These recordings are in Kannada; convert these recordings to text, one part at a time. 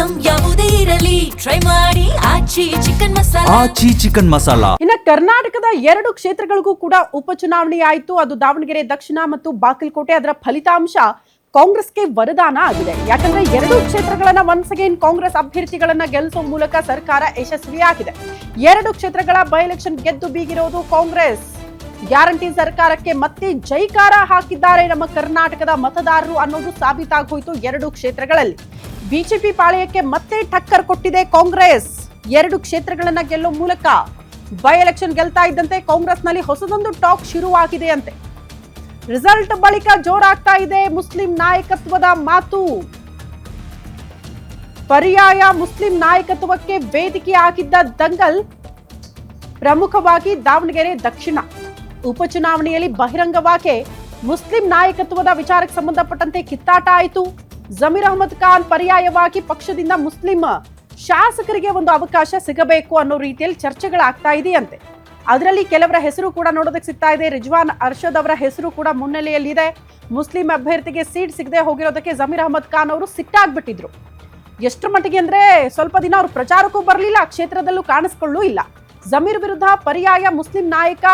ಐಟಂ ಯಾವುದೇ ಇರಲಿ ಟ್ರೈ ಮಾಡಿ ಆಚಿ ಚಿಕನ್ ಮಸಾಲಾ. ಆಚಿ ಚಿಕನ್ ಮಸಾಲಾ. ಇನ್ನು ಕರ್ನಾಟಕದ 2 ಕ್ಷೇತ್ರಗಳಿಗೂ ಕೂಡ ಉಪಚುನಾವಣೆ ಆಯಿತು. ಅದು ದಾವಣಗೆರೆ ದಕ್ಷಿಣ ಮತ್ತು ಬಾಗಲಕೋಟೆ. ಅದರ ಫಲಿತಾಂಶ ಕಾಂಗ್ರೆಸ್ಗೆ ವರದಾನ ಆಗಿದೆ. ಯಾಕಂದ್ರೆ 2 ಕ್ಷೇತ್ರಗಳನ್ನ ಒನ್ಸ್ ಅಗೇನ್ ಕಾಂಗ್ರೆಸ್ ಅಭ್ಯರ್ಥಿಗಳನ್ನ ಗೆಲ್ಲಿಸುವ ಮೂಲಕ ಸರ್ಕಾರ ಯಶಸ್ವಿಯಾಗಿದೆ. 2 ಕ್ಷೇತ್ರಗಳ ಬೈ ಎಲೆಕ್ಷನ್ ಗೆದ್ದು ಬೀಗಿರೋದು ಕಾಂಗ್ರೆಸ್. ಗ್ಯಾರಂಟಿ ಸರ್ಕಾರಕ್ಕೆ ಮತ್ತೆ ಜೈಕಾರ ಹಾಕಿದ್ದಾರೆ ನಮ್ಮ ಕರ್ನಾಟಕದ ಮತದಾರರು ಅನ್ನೋದು ಸಾಬೀತಾಗೋಯ್ತು. 2 ಕ್ಷೇತ್ರಗಳಲ್ಲಿ ಬಿಜೆಪಿ ಪಾಳೆಯಕ್ಕೆ ಮತ್ತೆ ಟಕ್ಕರ್ ಕೊಟ್ಟಿದೆ ಕಾಂಗ್ರೆಸ್. 2 ಕ್ಷೇತ್ರಗಳನ್ನ ಗೆಲ್ಲುವ ಮೂಲಕ ಬೈ ಎಲೆಕ್ಷನ್ ಗೆಲ್ತಾ ಇದ್ದಂತೆ ಕಾಂಗ್ರೆಸ್ನಲ್ಲಿ ಹೊಸದೊಂದು ಟಾಕ್ ಶುರುವಾಗಿದೆ ಅಂತೆ. ರಿಸಲ್ಟ್ ಬಳಿಕ ಜೋರಾಗ್ತಾ ಇದೆ ಮುಸ್ಲಿಂ ನಾಯಕತ್ವದ ಮಾತು. ಪರ್ಯಾಯ ಮುಸ್ಲಿಂ ನಾಯಕತ್ವಕ್ಕೆ ವೇದಿಕೆ ಆಗಿದ್ದ ದಂಗಲ್ ಪ್ರಮುಖವಾಗಿ ದಾವಣಗೆರೆ ದಕ್ಷಿಣ ಉಪಚುನಾವಣೆಯಲ್ಲಿ ಬಹಿರಂಗವಾಗಿ ಮುಸ್ಲಿಂ ನಾಯಕತ್ವದ ವಿಚಾರಕ್ಕೆ ಸಂಬಂಧಪಟ್ಟಂತೆ ಕಿತ್ತಾಟ ಆಯಿತು. ಜಮೀರ್ ಅಹಮದ್ ಖಾನ್ ಪರ್ಯಾಯವಾಗಿ ಪಕ್ಷದಿಂದ ಮುಸ್ಲಿಂ ಶಾಸಕರಿಗೆ ಒಂದು ಅವಕಾಶ ಸಿಗಬೇಕು ಅನ್ನೋ ರೀತಿಯಲ್ಲಿ ಚರ್ಚೆಗಳಾಗ್ತಾ ಇದೆಯಂತೆ. ಅದರಲ್ಲಿ ಕೆಲವರ ಹೆಸರು ಕೂಡ ನೋಡೋದಕ್ಕೆ ಸಿಗ್ತಾ ಇದೆ. ರಿಜ್ವಾನ್ ಅರ್ಷದ್ ಅವರ ಹೆಸರು ಕೂಡ ಮುನ್ನೆಲೆಯಲ್ಲಿದೆ. ಮುಸ್ಲಿಂ ಅಭ್ಯರ್ಥಿಗೆ ಸೀಟ್ ಸಿಗದೆ ಹೋಗಿರೋದಕ್ಕೆ ಜಮೀರ್ ಅಹಮದ್ ಖಾನ್ ಅವರು ಸಿಟ್ಟಾಗ್ಬಿಟ್ಟಿದ್ರು. ಎಷ್ಟರ ಮಟ್ಟಿಗೆ ಅಂದ್ರೆ ಸ್ವಲ್ಪ ದಿನ ಅವರು ಪ್ರಚಾರಕ್ಕೂ ಬರಲಿಲ್ಲ, ಕ್ಷೇತ್ರದಲ್ಲೂ ಕಾಣಿಸ್ಕೊಳ್ಳೂ ಇಲ್ಲ. ಜಮೀರ್ ವಿರುದ್ಧ ಪರ್ಯಾಯ ಮುಸ್ಲಿಂ ನಾಯಕ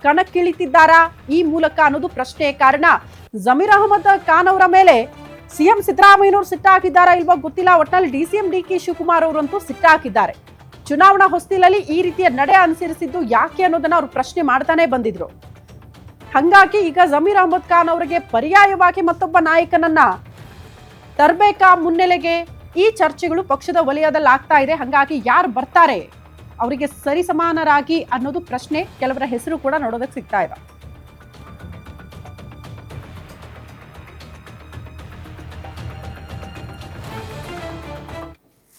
ಕಣಕ್ಕಿಳಿತಿದ್ದಾರಾ ಈ ಮೂಲಕ ಅನ್ನೋದು ಪ್ರಶ್ನೆ. ಕಾರಣ ಜಮೀರ್ ಅಹಮದ್ ಖಾನ್ ಅವರ ಮೇಲೆ ಸಿಎಂ ಸಿದ್ದರಾಮಯ್ಯನವರು ಸಿಟ್ಟಾಕಿದ್ದಾರಾ ಇಲ್ವಾ ಗೊತ್ತಿಲ್ಲ. ಒಟ್ಟಿನಲ್ಲಿ ಡಿಸಿಎಂ ಡಿಕೆ ಶಿವಕುಮಾರ್ ಅವರಂತೂ ಸಿಟ್ಟಾಕಿದ್ದಾರೆ. ಚುನಾವಣಾ ಹೊಸ್ತಿಲಲ್ಲಿ ಈ ರೀತಿಯ ನಡೆ ಅನುಸರಿಸಿದ್ದು ಯಾಕೆ ಅನ್ನೋದನ್ನ ಅವರು ಪ್ರಶ್ನೆ ಮಾಡ್ತಾನೆ ಬಂದಿದ್ರು. ಹಂಗಾಗಿ ಈಗ ಜಮೀರ್ ಅಹಮದ್ ಖಾನ್ ಅವರಿಗೆ ಪರ್ಯಾಯವಾಗಿ ಮತ್ತೊಬ್ಬ ನಾಯಕನನ್ನ ತರಬೇಕಾ ಮುನ್ನೆಲೆಗೆ, ಈ ಚರ್ಚೆಗಳು ಪಕ್ಷದ ವಲಯದಲ್ಲಿ ಆಗ್ತಾ ಇದೆ. ಹಂಗಾಗಿ ಯಾರು ಬರ್ತಾರೆ ಅವರಿಗೆ ಸರಿಸಮಾನರಾಗಿ ಅನ್ನೋದು ಪ್ರಶ್ನೆ. ಕೆಲವರ ಹೆಸರು ಕೂಡ ನೋಡೋದಕ್ಕೆ ಸಿಗ್ತಾ ಇದೆ.